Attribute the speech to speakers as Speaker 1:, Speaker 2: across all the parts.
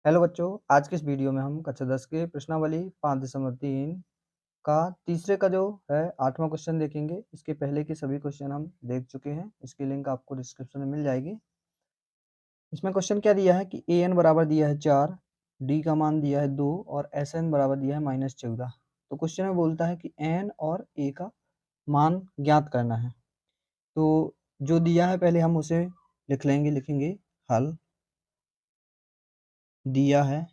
Speaker 1: Hello बच्चों, आज के इस वीडियो में हम कक्षा 10 के प्रश्नावली 5.3 का तीसरे का जो है 8वां क्वेश्चन देखेंगे। इसके पहले के सभी क्वेश्चन हम देख चुके हैं। इसकी लिंक आपको डिस्क्रिप्शन में मिल जाएगी। इसमें क्वेश्चन क्या दिया है कि an बराबर दिया है 4, d का मान दिया है 2 और sn बराबर दिया है -14। तो क्वेश्चन में बोलता है कि n और a का मान ज्ञात करना है। तो जो दिया है पहले हम उसे लिखेंगे हल दिया है,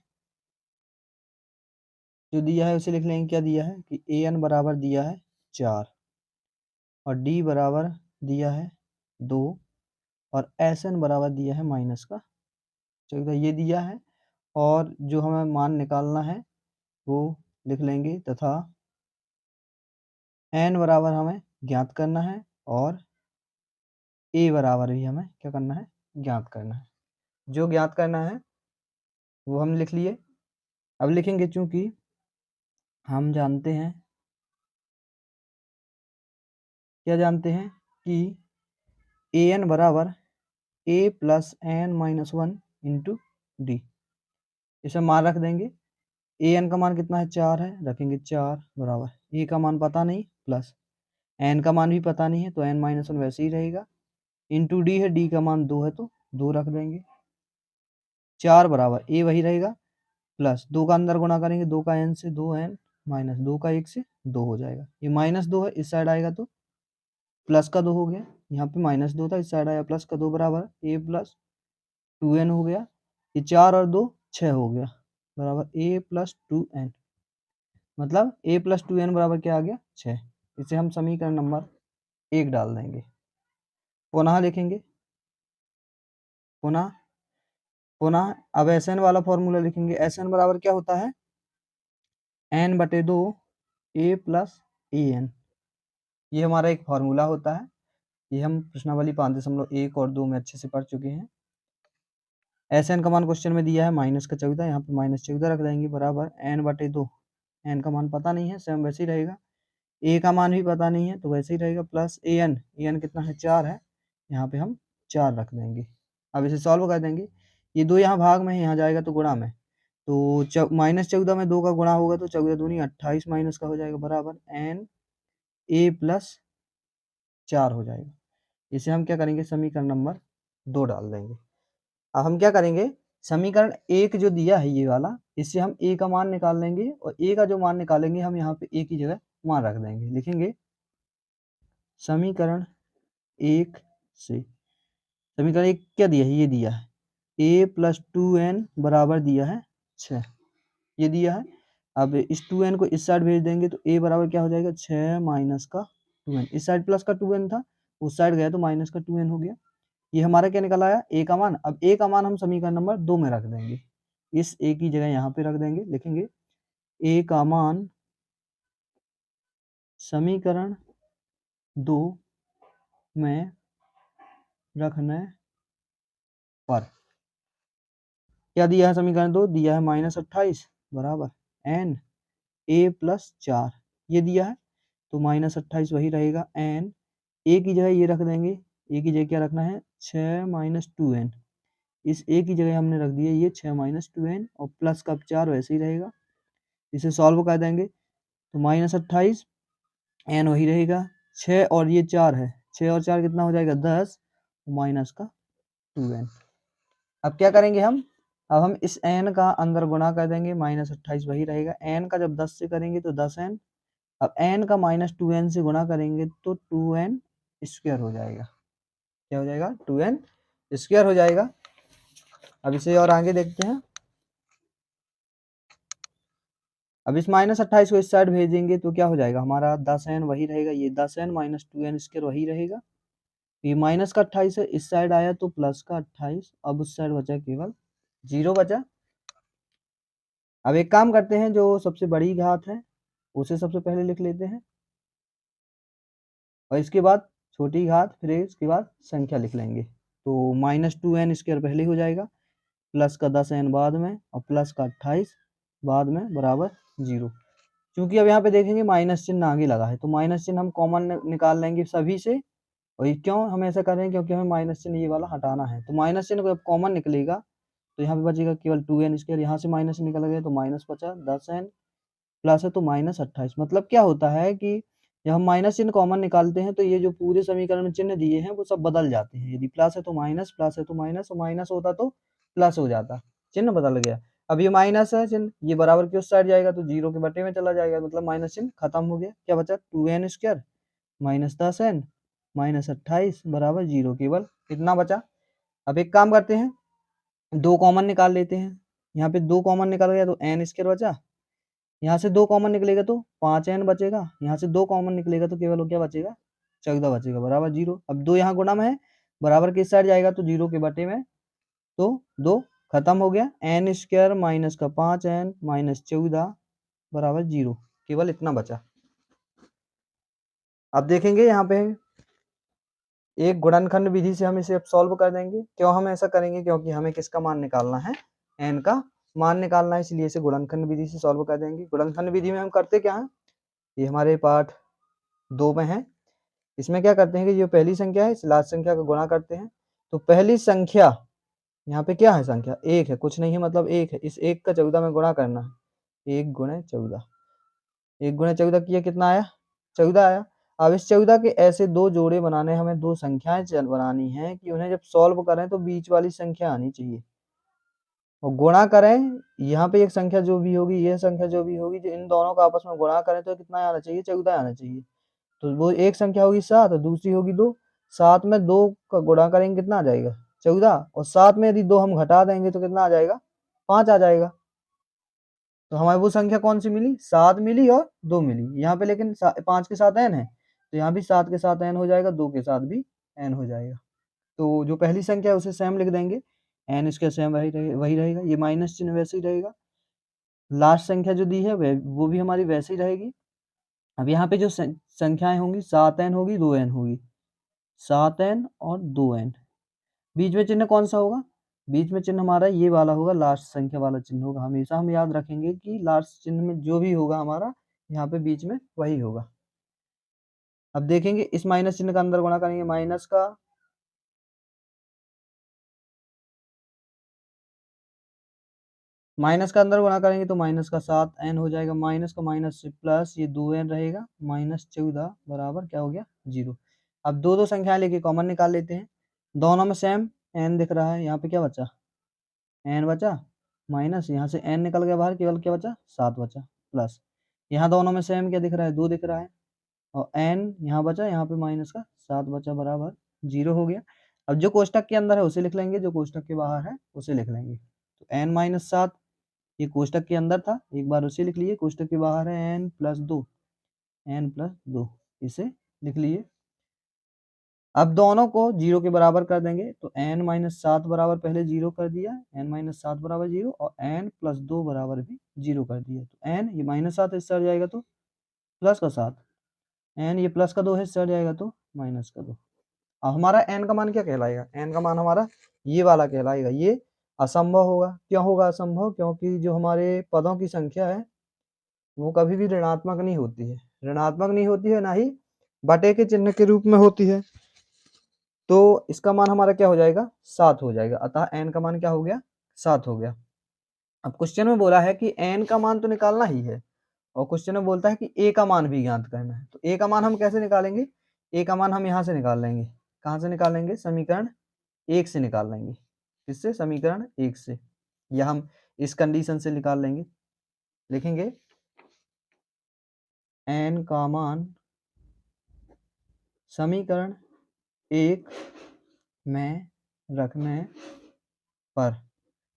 Speaker 1: जो दिया है उसे लिख लेंगे। क्या दिया है कि an बराबर दिया है 4 और d बराबर दिया है 2 और sn बराबर दिया है -14, ये दिया है। और जो हमें मान निकालना है वो लिख लेंगे तथा n बराबर हमें ज्ञात करना है और a बराबर भी हमें क्या करना है, ज्ञात करना है। जो ज्ञात करना है वो हम लिख लिए। अब लिखेंगे, चूंकि हम जानते हैं, क्या जानते हैं कि an बराबर a plus n-1 into D. इसे मान रख देंगे। an का मान कितना है, 4 है, रखेंगे 4 बराबर a का मान पता नहीं प्लस n का मान भी पता नहीं है तो n-1 वैसे ही रहेगा, इंटू डी है, d का मान 2 है तो 2 रख देंगे। 4 बराबर a वही रहेगा प्लस 2 का अंदर गुणा करेंगे, 2 का n से 2n माइनस 2 का 1 से 2 हो जाएगा। ये -2 है, इस साइड आएगा तो प्लस का 2 हो गया। यहाँ पे -2 था, इस साइड आया प्लस का 2 बराबर a प्लस 2n हो गया। ये 4 और 2 6 हो गया बराबर a प्लस 2n, मतलब a प्लस 2n बराबर क्या आ गया, 6। इसे हम समीकरण नंबर 1 डाल देंगे। पुनः लिखेंगे, पुनः अब Sn वाला फॉर्मूला लिखेंगे। Sn बराबर क्या होता है, n/2 a प्लस an। ये हमारा एक फॉर्मूला होता है। ये हम प्रश्नावली 5.1 और 2 में अच्छे से पढ़ चुके हैं। Sn का मान क्वेश्चन में दिया है -14, यहाँ पे -14 रख देंगे बराबर n/2। n का मान पता नहीं है, सेम वैसे ही रहेगा। a का मान भी पता नहीं है तो वैसे ही रहेगा, प्लस an कितना है, 4 है, यहाँ पे हम 4 रख देंगे। अब इसे सॉल्व कर देंगे। ये 2 यहाँ भाग में है, यहाँ जाएगा तो गुणा में, तो -14 में 2 का गुणा होगा तो 14 दूनी 28 माइनस का हो जाएगा बराबर n a प्लस 4 हो जाएगा। इसे हम क्या करेंगे, समीकरण नंबर 2 डाल देंगे। अब हम क्या करेंगे, समीकरण 1 जो दिया है ये वाला, इससे हम a का मान निकाल लेंगे और a का जो मान निकालेंगे हम यहाँ पे a की जगह मान रख देंगे। लिखेंगे समीकरण 1 से, समीकरण 1 क्या दिया है, ये दिया है a प्लस 2n बराबर दिया है 6, ये दिया है। अब इस 2n को इस साइड भेज देंगे तो a बराबर क्या हो जाएगा, 6 माइनस का 2n। इस साइड प्लस का 2n था, उस साइड गया तो माइनस का 2n हो गया। ये हमारा क्या निकल आया, a का मान। अब a का मान हम समीकरण नंबर 2 में रख देंगे। इस a की जगह यहाँ पे रख देंगे। लिखेंगे a का मान समीकरण 2 में रखने पर क्या दिया है, समीकरण 2 दिया है -28 बराबर n a प्लस 4, ये दिया है तो -28 वही रहेगा। n a की जगह ये रख देंगे, a की जगह क्या रखना है, 6 माइनस 2n। इस a की जगह हमने रख दिया ये 6 माइनस 2n और प्लस का 4 वैसे ही रहेगा। इसे सॉल्व कर देंगे तो -28, n वही रहेगा, 6 और ये 4 है, 6 और 4 कितना हो जाएगा, 10 माइनस का 2n। अब क्या करेंगे हम, अब हम इस n का अंदर गुणा कर देंगे, -28 वही रहेगा। n का जब 10 से करेंगे तो 10n, अब n का -2n से गुणा करेंगे तो 2n स्क्वायर हो जाएगा। क्या हो जाएगा, 2n स्क्वायर हो जाएगा। अब इसे और आगे देखते हैं। अब इस -28 को इस साइड भेजेंगे तो क्या हो जाएगा, हमारा 10n वही रहेगा, ये 10n माइनस 2n स्क्वायर वही रहेगा। ये माइनस का 28 है, इस साइड आया तो प्लस का 28, अब उस साइड बचा केवल 0 बचा। अब एक काम करते हैं, जो सबसे बड़ी घात है उसे सबसे पहले लिख लेते हैं और इसके बाद छोटी घात, फिर इसके बाद संख्या लिख लेंगे। तो -2n स्क्वायर पहले हो जाएगा, प्लस का 10n बाद में और प्लस का 28 बाद में बराबर 0। क्योंकि अब यहाँ पे देखेंगे माइनस चिन्ह आगे लगा है तो माइनस चिन्ह हम कॉमन निकाल लेंगे सभी से। और क्यों हम ऐसा कर रहे हैं, क्योंकि हमें माइनस चिन्ह ये वाला हटाना है। तो माइनस चिन्ह को अब कॉमन निकलेगा तो यहाँ पे बचेगा केवल 2n², यहाँ से माइनस निकल गया तो माइनस बचा 10n, प्लस है तो -28। मतलब क्या होता है कि जब हम माइनस चिन्ह कॉमन निकालते हैं तो ये जो पूरे समीकरण में चिन्ह दिए हैं वो सब बदल जाते हैं। यदि प्लस है तो माइनस, प्लस है तो माइनस, और माइनस होता तो प्लस हो जाता, चिन्ह बदल गया। अब ये माइनस है चिन्ह, ये बराबर की उस साइड जाएगा तो 0 के बटे में चला जाएगा, मतलब माइनस चिन्ह खत्म हो गया। क्या बचा 2n² -10n -28 बराबर 0, केवल इतना बचा। अब एक काम करते हैं, 2 कॉमन निकाल लेते हैं। यहाँ पे 2 कॉमन निकल गया तो n² बचा, यहाँ से 2 कॉमन निकलेगा तो 5n बचेगा, यहाँ से 2 कॉमन निकलेगा तो केवल क्या बचेगा 14 बचेगा बराबर 0। अब 2 यहाँ गुणा में है, बराबर किस साइड जाएगा तो 0 के बटे में, तो 2 खत्म हो गया। n² माइनस का 5n माइनस 14 बराबर 0, केवल इतना बचा। अब देखेंगे यहाँ पे एक गुणनखंड विधि से हम इसे अब सॉल्व कर देंगे। क्यों हम ऐसा करेंगे, क्योंकि हमें किसका मान निकालना है, n का मान निकालना है, इसलिए इसे गुणनखंड विधि से सॉल्व कर देंगे। गुणनखंड विधि में हम करते क्या है, ये हमारे पाठ 2 में है। इसमें क्या करते हैं कि जो पहली संख्या है इस लास्ट संख्या का गुणा करते हैं। तो पहली संख्या यहाँ पे क्या है, संख्या 1 है, कुछ नहीं है मतलब 1 है, इस 1 का 14 में गुणा करना है। 1 गुणे 14, 1 गुणे 14 किया कितना आया 14 आया। अब इस 14 के ऐसे 2 जोड़े बनाने, हमें 2 संख्याएं बनानी है कि उन्हें जब सॉल्व करें तो बीच वाली संख्या आनी चाहिए, और गुणा करें यहाँ पे एक संख्या जो भी होगी, यह संख्या जो भी होगी, जो इन दोनों का आपस में गुणा करें तो कितना आना चाहिए 14 आना चाहिए। तो वो एक संख्या होगी 7 और दूसरी होगी 2, 7 में 2 का गुणा करेंगे कितना आ जाएगा 14, और 7 में यदि 2 हम घटा देंगे तो कितना आ जाएगा 5 आ जाएगा। तो हमारी वो संख्या कौन सी मिली, 7 मिली और 2 मिली। यहाँ पे लेकिन 5 के साथ n है, तो यहाँ भी 7 के साथ n हो जाएगा, 2 के साथ भी n हो जाएगा। तो जो पहली संख्या है उसे सेम लिख देंगे, n इसका सेम वही रहेगा, ये माइनस चिन्ह वैसे ही रहेगा। लास्ट संख्या जो दी है वो भी हमारी वैसे ही रहेगी। अब यहाँ पे जो संख्याएं होंगी 7n होगी 2n होगी, 7n और 2n। बीच में चिन्ह कौन सा होगा, बीच में चिन्ह हमारा ये वाला होगा, लास्ट संख्या वाला चिन्ह होगा। हमेशा हम याद रखेंगे कि लास्ट चिन्ह में जो भी होगा हमारा यहाँ पे बीच में वही होगा। अब देखेंगे इस माइनस चिन्ह का अंदर गुणा करेंगे, माइनस का अंदर गुणा करेंगे तो माइनस का 7n हो जाएगा, माइनस का माइनस से प्लस ये 2n रहेगा, -14 बराबर क्या हो गया 0। अब दो संख्याएं लेके कॉमन निकाल लेते हैं, दोनों में सेम n दिख रहा है, यहाँ पे क्या बचा n बचा, माइनस यहाँ से n निकल गया बाहर, केवल क्या बचा 7 बचा, प्लस यहाँ दोनों में सेम क्या दिख रहा है 2 दिख रहा है, और n यहाँ बचा, यहाँ पे माइनस का 7 बचा बराबर 0 हो गया। अब जो कोष्टक के अंदर है उसे लिख लेंगे, जो कोष्टक के बाहर है उसे लिख लेंगे। तो n-7 ये कोष्टक के अंदर था, एक बार उसे लिख लिए, कोष्टक के बाहर है n+2, n+2 इसे लिख लिए। अब दोनों को 0 के बराबर कर देंगे, तो n-7 बराबर पहले 0 कर दिया, n-7 बराबर 0, और n+2 बराबर भी 0 कर दिया। तो n ये -7 इससे हट जाएगा तो प्लस का 7, n ये प्लस का 2 है इससे हट जाएगा तो माइनस का 2। अब हमारा n का मान क्या कहलाएगा, n का मान हमारा ये वाला कहलाएगा, ये असंभव होगा। क्यों होगा असंभव, क्योंकि जो हमारे पदों की संख्या है वो कभी भी ऋणात्मक नहीं होती है, ऋणात्मक नहीं होती है, ना ही बटे के चिन्ह के रूप में होती है। तो इसका मान हमारा क्या हो जाएगा 7 हो जाएगा, अतः n का मान क्या हो गया 7 हो गया। अब क्वेश्चन में बोला है कि n का मान तो निकालना ही है, और क्वेश्चन में बोलता है कि a का मान भी ज्ञात करना है। तो a का मान हम कैसे निकालेंगे, a का मान हम यहाँ से निकाल लेंगे, कहाँ से निकालेंगे, समीकरण 1 से निकाल लेंगे। किससे, समीकरण 1 से, या हम इस कंडीशन से निकाल लेंगे। लिखेंगे n का मान समीकरण 1 में रखने पर,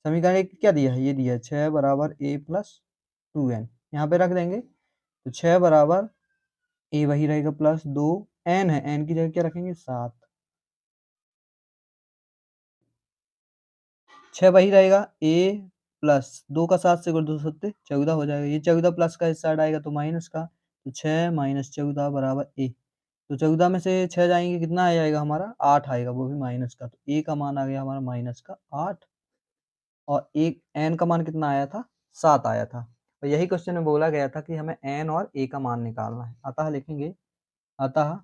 Speaker 1: समीकरण 1 क्या दिया है, ये दिया है 6 बराबर a + 2n, यहाँ पे रख देंगे। तो 6 बराबर a वही रहेगा प्लस 2 n है, n की जगह क्या रखेंगे 7, 6 वही रहेगा, a प्लस 2 का 7 से 2 7 14 हो जाएगा, ये 14 प्लस का इस साइड आएगा तो माइनस का, तो 6 - 14 बराबर a। तो 14 में से 6 जाएंगे कितना आ जाएगा हमारा 8 आएगा, वो भी माइनस का। तो a का मान आ गया हमारा माइनस का 8, और एक n का मान कितना आया था 7 आया था। तो यही क्वेश्चन में बोला गया था कि हमें n और a का मान निकालना है। अतः लिखेंगे, अतः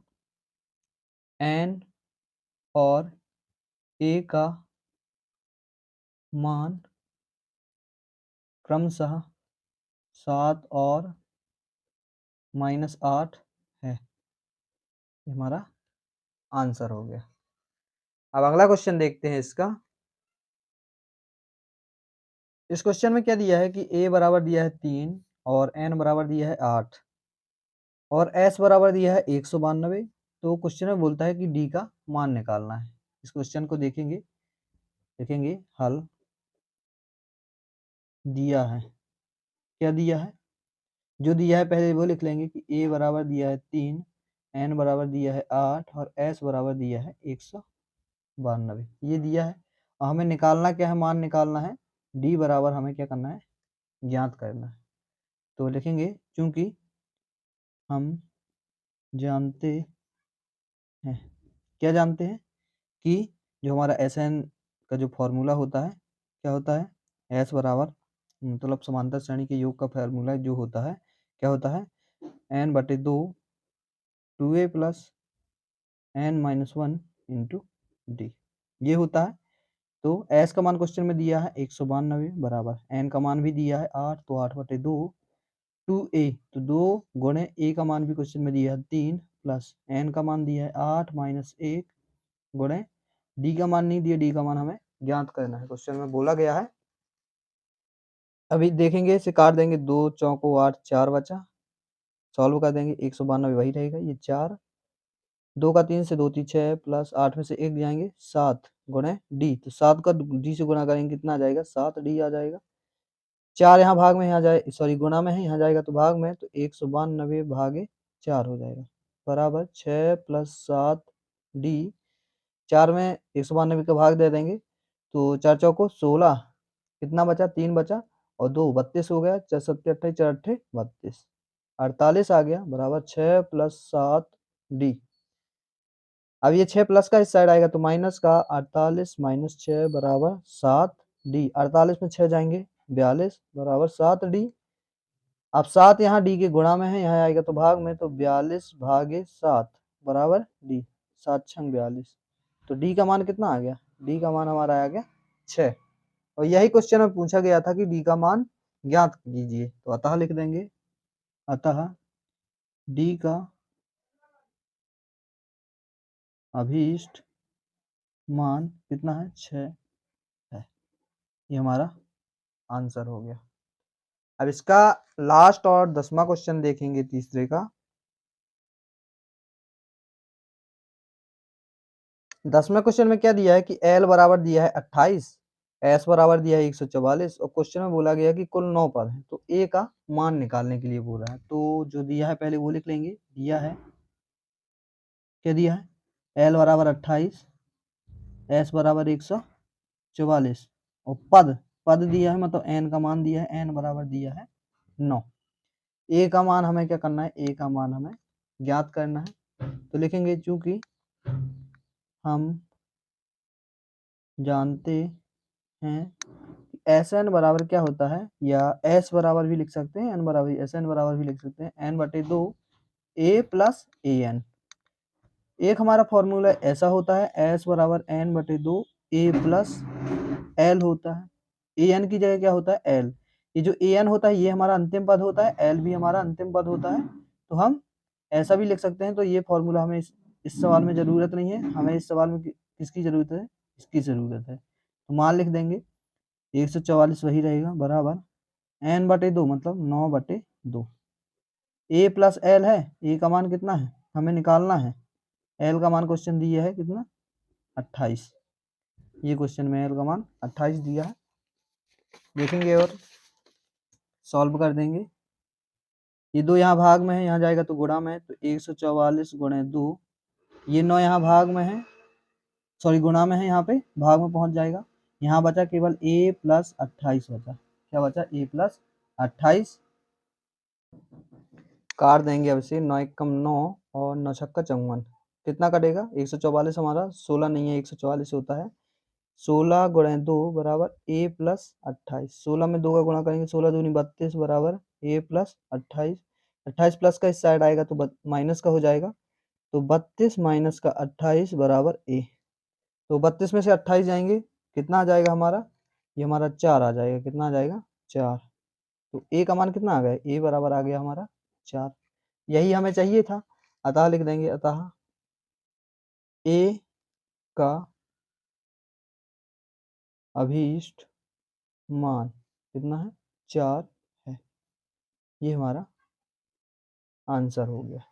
Speaker 1: n और a का मान क्रमशः 7 और -8 है। ये हमारा आंसर हो गया। अब अगला क्वेश्चन देखते हैं इसका। इस क्वेश्चन में क्या दिया है कि a बराबर दिया है 3 और n बराबर दिया है 8 और s बराबर दिया है 192। तो क्वेश्चन में बोलता है कि d का मान निकालना है। इस क्वेश्चन को देखेंगे हल दिया है। क्या दिया है? जो दिया है पहले वो लिख लेंगे कि a बराबर दिया है 3, n बराबर दिया है 8 और s बराबर दिया है 192। ये दिया है और हमें निकालना क्या है? मान निकालना है। d बराबर हमें क्या करना है? ज्ञात करना है। तो लिखेंगे चूंकि हम जानते हैं, क्या जानते हैं कि जो हमारा SN का जो फॉर्मूला होता है क्या होता है? S बराबर मतलब समांतर श्रेणी के योग का फॉर्मूला जो होता है क्या होता है? n/2 2a plus n-1 into D, ये होता है। तो S का मान क्वेश्चन में दिया है 192 बराबर, n का मान भी दिया है 8, तो 8/2 2a, तो 2 गुणे a का मान भी क्वेश्चन में दिया है 3 प्लस n का मान दिया है 8 माइनस 1 गुणे d का मान नहीं दिया, d का मान हमें ज्ञात करना है, क्वेश्चन में बोला गया है। अभी देखेंगे, इसे काट देंगे, 2 चौको 8, 4 बचा, सॉल्व कर देंगे, 192 वही रहेगा, ये 4, 2 का 3 से 2 3 6 प्लस 8 में से 1 जाएंगे 7 गुणे डी, तो 7 का डी से गुणा करेंगे कितना आ जाएगा? 7 डी आ जाएगा। 4 यहाँ भाग में, यहाँ जाए सॉरी गुणा में है, यहाँ जाएगा तो भाग में, तो 192 भागे 4 हो जाएगा बराबर 6 प्लस 7 डी। 4 में 192 का भाग दे देंगे तो 4 चौको 16, कितना बचा? 3 बचा और 2 32 हो गया, 4 7 28 4 8 32, 48 आ गया बराबर 6 प्लस 7 डी। अब ये 6 प्लस का इस साइड आएगा तो माइनस का, 48 माइनस 6 बराबर 7 डी, 48 में 6 जाएंगे 42 बराबर 7 डी। अब 7 यहाँ डी के गुणा में है, यहाँ आएगा तो भाग में, तो 42 भागे 7 बराबर डी, 7 छंग 42, तो डी का मान कितना आ गया? डी का मान हमारा आ गया 6। और यही क्वेश्चन में पूछा गया था कि डी का मान ज्ञात कीजिए, तो अतः लिख देंगे, अतः डी का अभीष्ट मान कितना है? 6 है। ये हमारा आंसर हो गया। अब इसका लास्ट और 10वां क्वेश्चन देखेंगे, तीसरे का। 10वें क्वेश्चन में क्या दिया है कि L बराबर दिया है 28, S बराबर दिया है 144 और क्वेश्चन में बोला गया कि कुल 9 पद हैं, तो A का मान निकालने के लिए बोल रहा है। तो जो दिया है पहले वो लिख लेंगे। दिया है, क्या दिया है? L बराबर 28, S बराबर 144 और पद दिया है, मतलब n का मान दिया है, n बराबर दिया है 9। A का मान हमें क्या करना है? A का मान हमें ज्ञात करना है। तो लिखेंगे चूंकि हम जानते हैं Sn बराबर क्या होता है, या S बराबर भी लिख सकते हैं, n बराबर Sn बराबर भी लिख सकते हैं, n/2 a प्लस an। एक हमारा फॉर्मूला ऐसा होता है, S बराबर n/2 a प्लस l होता है। an की जगह क्या होता है? l। ये जो an होता है ये हमारा अंतिम पद होता है, l भी हमारा अंतिम पद होता है। तो हम ऐसा भी लिख सकते हैं। तो ये फॉर्मूला हमें इस सवाल में जरूरत नहीं है। हमें इस सवाल में किसकी जरूरत है? इसकी जरूरत है। तो मान लिख देंगे, 144 वही रहेगा बराबर n/2 मतलब 9/2। a प्लस l है, a का मान कितना है हमें निकालना है? l का मान क्वेश्चन दिया है कितना? 28। ये क्वेश्चन में l का मान 28 दिया है। देखेंगे और सॉल्व कर देंगे। ये 2 यहाँ भाग में है, यहाँ जाएगा तो गुणा में है, तो 144 गुणे 2, ये 9 यहाँ भाग में है, सॉरी गुणा में है, यहाँ पे भाग में पहुंच जाएगा। यहाँ बचा केवल a प्लस 28 बचा। क्या बचा? a plus 28। काट देंगे अब से, 9 एकम 9 और 9 छक्का 54, कितना कटेगा? 144 हमारा 16 नहीं है, 144 होता है। 16 गुणे 2 बराबर a प्लस 28। 16 में 2 का गुणा करेंगे, 16 दूनी 32 बराबर a प्लस 28। 28 प्लस का इस साइड आएगा तो माइनस का हो जाएगा, तो 32 माइनस का 28 बराबर a। तो 32 में से 28 जाएंगे, कितना आ जाएगा हमारा? ये हमारा 4 आ जाएगा। कितना आ जाएगा? 4। तो ए का मान कितना आ गया, ए बराबर आ गया हमारा 4। यही हमें चाहिए था, अतः लिख देंगे, अतः ए का अभीष्ट मान कितना है, 4 है। ये हमारा आंसर हो गया।